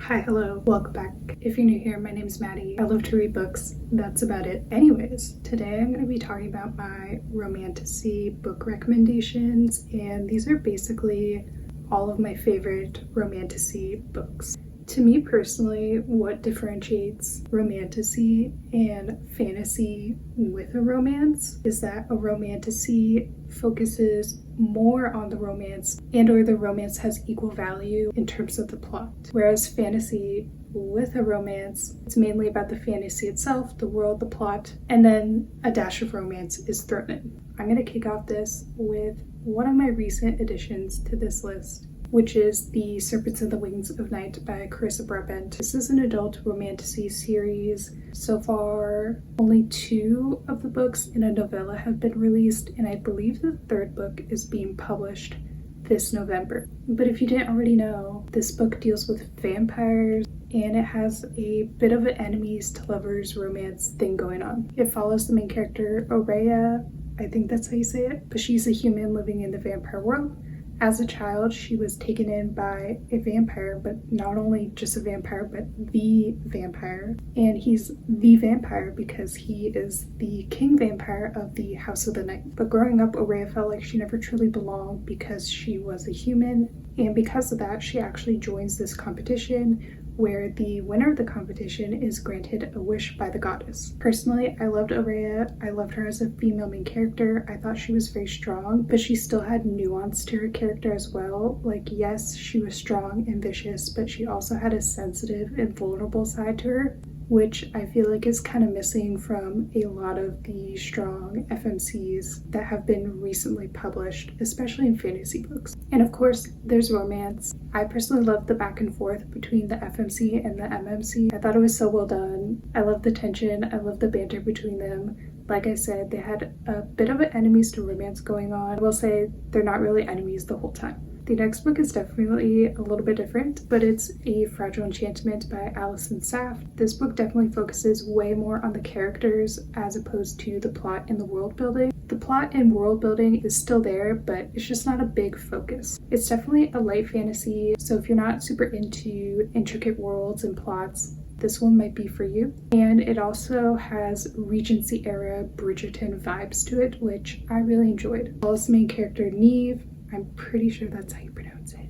Hi, hello, welcome back. If you're new here, my name's Maddie. I love to read books. That's about it. Anyways, today I'm going to be talking about my romantasy book recommendations, and these are basically all of my favorite romantasy books. To me personally, what differentiates romantasy and fantasy with a romance is that a romantasy focuses more on the romance and/or the romance has equal value in terms of the plot. Whereas fantasy with a romance, it's mainly about the fantasy itself, the world, the plot, and then a dash of romance is thrown in. I'm going to kick off this with one of my recent additions to this list, which is The Serpents and the Wings of Night by Carissa Broadbent. This is an adult romantasy series. So far, only 2 of the books in a novella have been released, and I believe the 3rd book is being published this November. But if you didn't already know, this book deals with vampires, and it has a bit of an enemies to lovers romance thing going on. It follows the main character, Aurea, I think that's how you say it, but she's a human living in the vampire world. As a child, she was taken in by a vampire, but not only just a vampire, but the vampire. And he's the vampire because he is the king vampire of the House of the Night. But growing up, Aurea felt like she never truly belonged because she was a human. And because of that, she actually joins this competition where the winner of the competition is granted a wish by the goddess. Personally, I loved Aurea. I loved her as a female main character. I thought she was very strong, but she still had nuance to her character as well. Like, yes, she was strong and vicious, but she also had a sensitive and vulnerable side to her, which I feel like is kind of missing from a lot of the strong FMCs that have been recently published, especially in fantasy books. And of course, there's romance. I personally love the back and forth between the FMC and the MMC. I thought it was so well done. I love the tension. I love the banter between them. Like I said, they had a bit of an enemies to romance going on. I will say they're not really enemies the whole time. The next book is definitely a little bit different, but it's A Fragile Enchantment by Alison Saft. This book definitely focuses way more on the characters as opposed to the plot and the world building. The plot and world building is still there, but it's just not a big focus. It's definitely a light fantasy, so if you're not super into intricate worlds and plots, this one might be for you. And it also has Regency era Bridgerton vibes to it, which I really enjoyed. Paul's main character, Neve, I'm pretty sure that's how you pronounce it.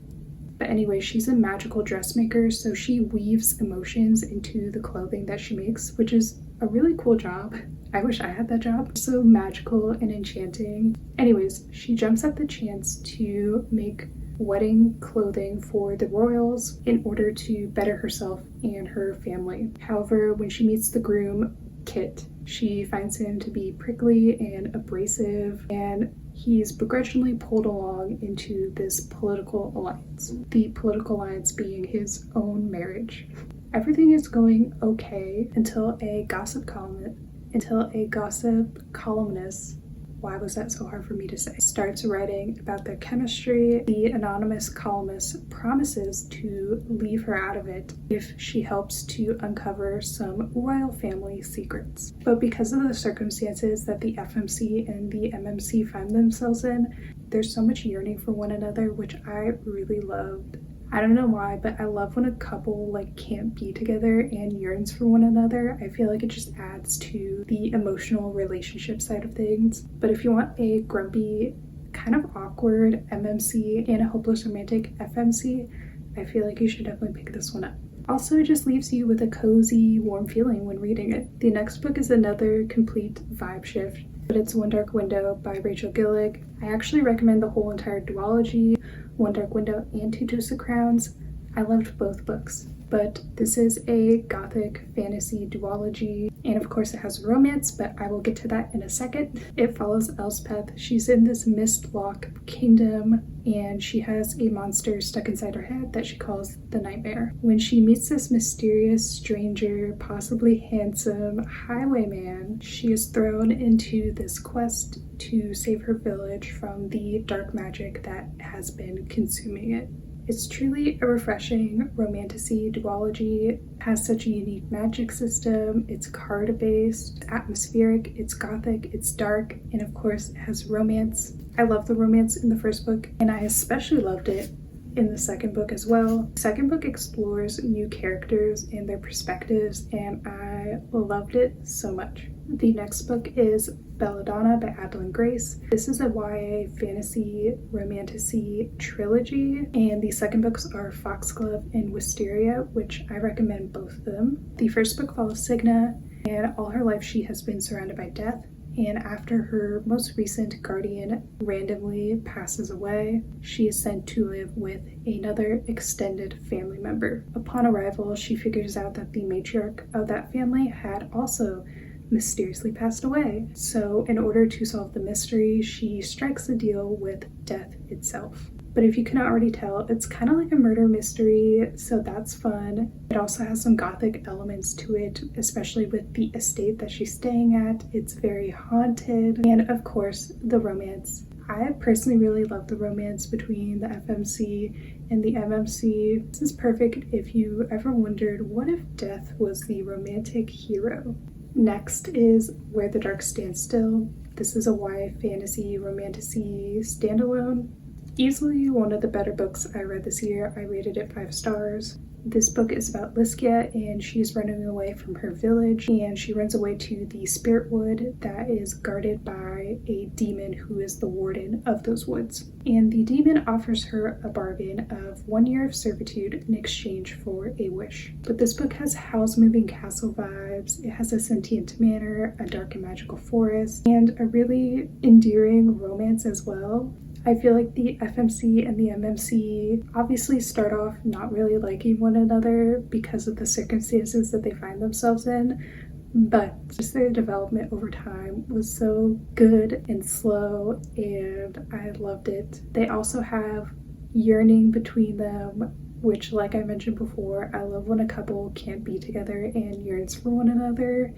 But anyway, she's a magical dressmaker, so she weaves emotions into the clothing that she makes, which is a really cool job. I wish I had that job. So magical and enchanting. Anyways, she jumps at the chance to make wedding clothing for the royals in order to better herself and her family. However, when she meets the groom, Kit, she finds him to be prickly and abrasive, and he's begrudgingly pulled along into this political alliance. The political alliance being his own marriage. Everything is going okay until a gossip columnist, why was that so hard for me to say, starts writing about their chemistry. The anonymous columnist promises to leave her out of it if she helps to uncover some royal family secrets. But because of the circumstances that the FMC and the MMC find themselves in, there's so much yearning for one another, which I really loved. I don't know why, but I love when a couple can't be together and yearns for one another. I feel like it just adds to the emotional relationship side of things. But if you want a grumpy, kind of awkward MMC and a hopeless romantic FMC, I feel like you should definitely pick this one up. Also, it just leaves you with a cozy, warm feeling when reading it. The next book is another complete vibe shift, but it's One Dark Window by Rachel Gillick. I actually recommend the whole entire duology, One Dark Window and Two Deuce of Crowns. I loved both books, but this is a gothic fantasy duology, and of course it has romance, but I will get to that in a second. It follows Elspeth. She's in this mist-lock kingdom, and she has a monster stuck inside her head that she calls the Nightmare. When she meets this mysterious stranger, possibly handsome highwayman, she is thrown into this quest to save her village from the dark magic that has been consuming it. It's truly a refreshing romantasy duology. It has such a unique magic system. It's card-based, atmospheric, it's gothic, it's dark, and of course it has romance. I love the romance in the first book, and I especially loved it in the second book as well. The second book explores new characters and their perspectives, and I loved it so much. The next book is Belladonna by Adeline Grace. This is a YA fantasy romantasy trilogy, and the second books are Foxglove and Wisteria, which I recommend both of them. The first book follows Cigna, and all her life she has been surrounded by death. And after her most recent guardian randomly passes away, she is sent to live with another extended family member. Upon arrival, she figures out that the matriarch of that family had also mysteriously passed away. So in order to solve the mystery, she strikes a deal with death itself. But if you cannot already tell, it's kind of like a murder mystery, so that's fun. It also has some gothic elements to it, especially with the estate that she's staying at. It's very haunted. And of course, the romance. I personally really love the romance between the FMC and the MMC. This is perfect if you ever wondered, what if death was the romantic hero? Next is Where the Dark Stands Still. This is a YA fantasy romantasy standalone. Easily one of the better books I read this year. I rated it 5 stars. This book is about Liskia, and she's running away from her village, and she runs away to the spirit wood that is guarded by a demon who is the warden of those woods. And the demon offers her a bargain of 1 year of servitude in exchange for a wish. But this book has Howl's Moving Castle vibes. It has a sentient manor, a dark and magical forest, and a really endearing romance as well. I feel like the FMC and the MMC obviously start off not really liking one another because of the circumstances that they find themselves in, but just their development over time was so good and slow, and I loved it. They also have yearning between them, which, like I mentioned before, I love when a couple can't be together and yearns for one another.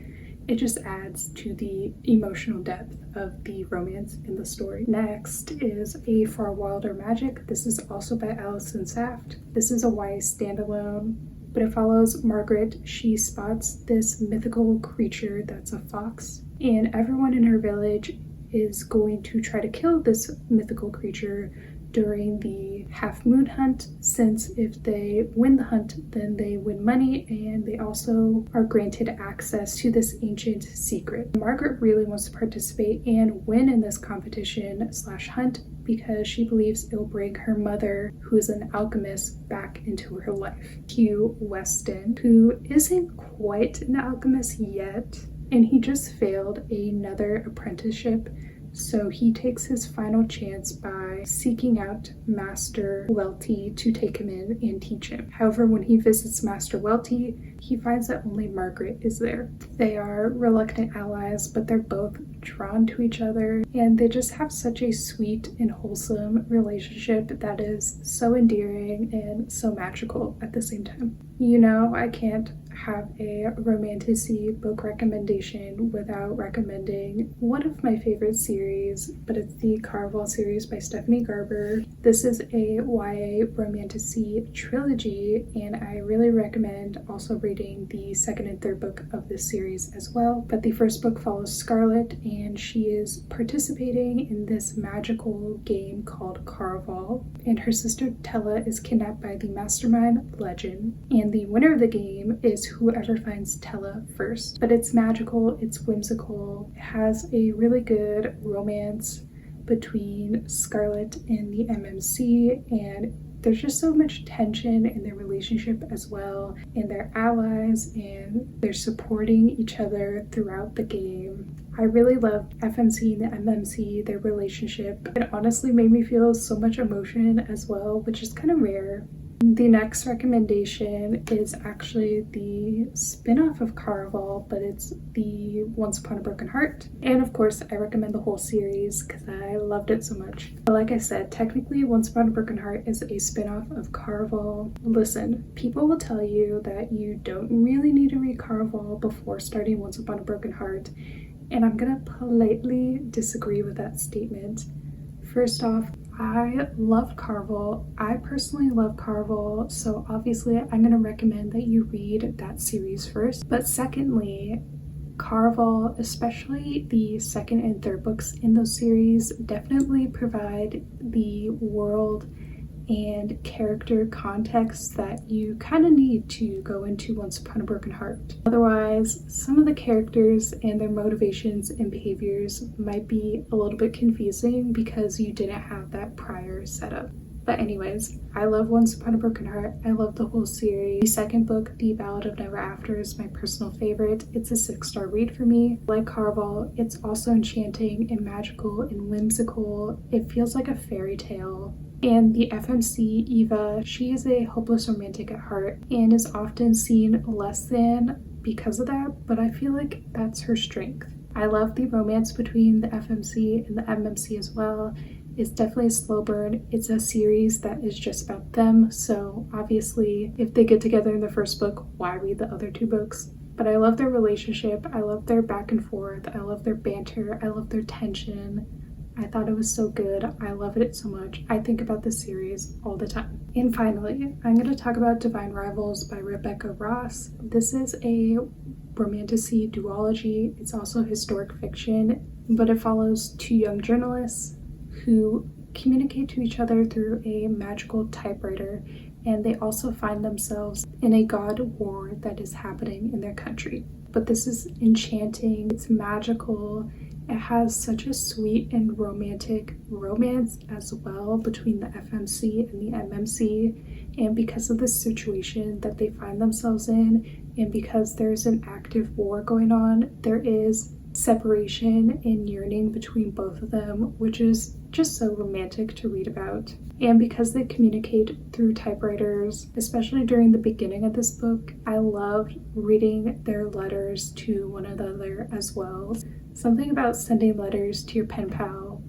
It just adds to the emotional depth of the romance in the story. Next is A Far Wilder Magic. This is also by Alison Saft. This is a YA standalone, but it follows Margaret. She spots this mythical creature that's a fox, and everyone in her village is going to try to kill this mythical creature during the half moon hunt, since if they win the hunt, then they win money, and they also are granted access to this ancient secret. Margaret really wants to participate and win in this competition / hunt because she believes it will bring her mother, who is an alchemist, back into her life. Hugh Weston, who isn't quite an alchemist yet, and he just failed another apprenticeship, so he takes his final chance by seeking out Master Welty to take him in and teach him. However, when he visits Master Welty, he finds that only Margaret is there. They are reluctant allies, but they're both drawn to each other, and they just have such a sweet and wholesome relationship that is so endearing and so magical at the same time. You know, I can't have a romantasy book recommendation without recommending one of my favorite series, but it's the Caraval series by Stephanie Garber. This is a YA romantasy trilogy, and I really recommend also reading the second and third book of this series as well. But the first book follows Scarlet, and she is participating in this magical game called Caraval, and her sister Tella is kidnapped by the mastermind Legend, and the winner of the game is whoever finds Tella first. But it's magical, it's whimsical, it has a really good romance between Scarlet and the MMC, and there's just so much tension in their relationship as well, and they're allies and they're supporting each other throughout the game. I really loved FMC and the MMC, their relationship. It honestly made me feel so much emotion as well, which is kind of rare. The next recommendation is actually the spin-off of Caraval, but it's the Once Upon a Broken Heart. And of course, I recommend the whole series because I loved it so much. But like I said, technically Once Upon a Broken Heart is a spin-off of Caraval. Listen, people will tell you that you don't really need to read Caraval before starting Once Upon a Broken Heart, and I'm gonna politely disagree with that statement. First off, I love Caraval. I personally love Caraval, so obviously I'm going to recommend that you read that series first. But secondly, Caraval, especially the second and third books in those series, definitely provide the world and character context that you kind of need to go into Once Upon a Broken Heart. Otherwise, some of the characters and their motivations and behaviors might be a little bit confusing because you didn't have that prior setup. But anyways, I love Once Upon a Broken Heart. I love the whole series. The second book, The Ballad of Never After, is my personal favorite. It's a 6-star read for me. Like Caraval, it's also enchanting and magical and whimsical. It feels like a fairy tale. And the FMC, Eva, she is a hopeless romantic at heart and is often seen less than because of that, but I feel like that's her strength. I love the romance between the FMC and the MMC as well. It's definitely a slow burn. It's a series that is just about them, so obviously if they get together in the first book, why read the other 2 books? But I love their relationship. I love their back and forth. I love their banter. I love their tension. I thought it was so good. I love it so much. I think about this series all the time. And finally, I'm going to talk about Divine Rivals by Rebecca Ross. This is a romantasy duology. It's also historic fiction, but it follows 2 young journalists who communicate to each other through a magical typewriter, and they also find themselves in a god war that is happening in their country. But this is enchanting, it's magical, it has such a sweet and romantic romance as well between the FMC and the MMC, and because of the situation that they find themselves in, and because there's an active war going on, there is separation and yearning between both of them, which is just so romantic to read about. And because they communicate through typewriters, especially during the beginning of this book, I loved reading their letters to one another as well. Something about sending letters to your pen pal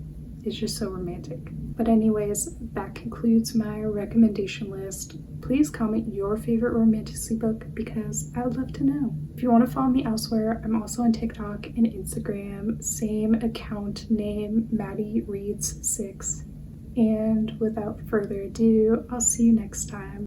is just so romantic. But anyways, that concludes my recommendation list. Please comment your favorite romantasy book because I would love to know. If you want to follow me elsewhere, I'm also on TikTok and Instagram, same account name, Maddie Reads 6. And without further ado, I'll see you next time.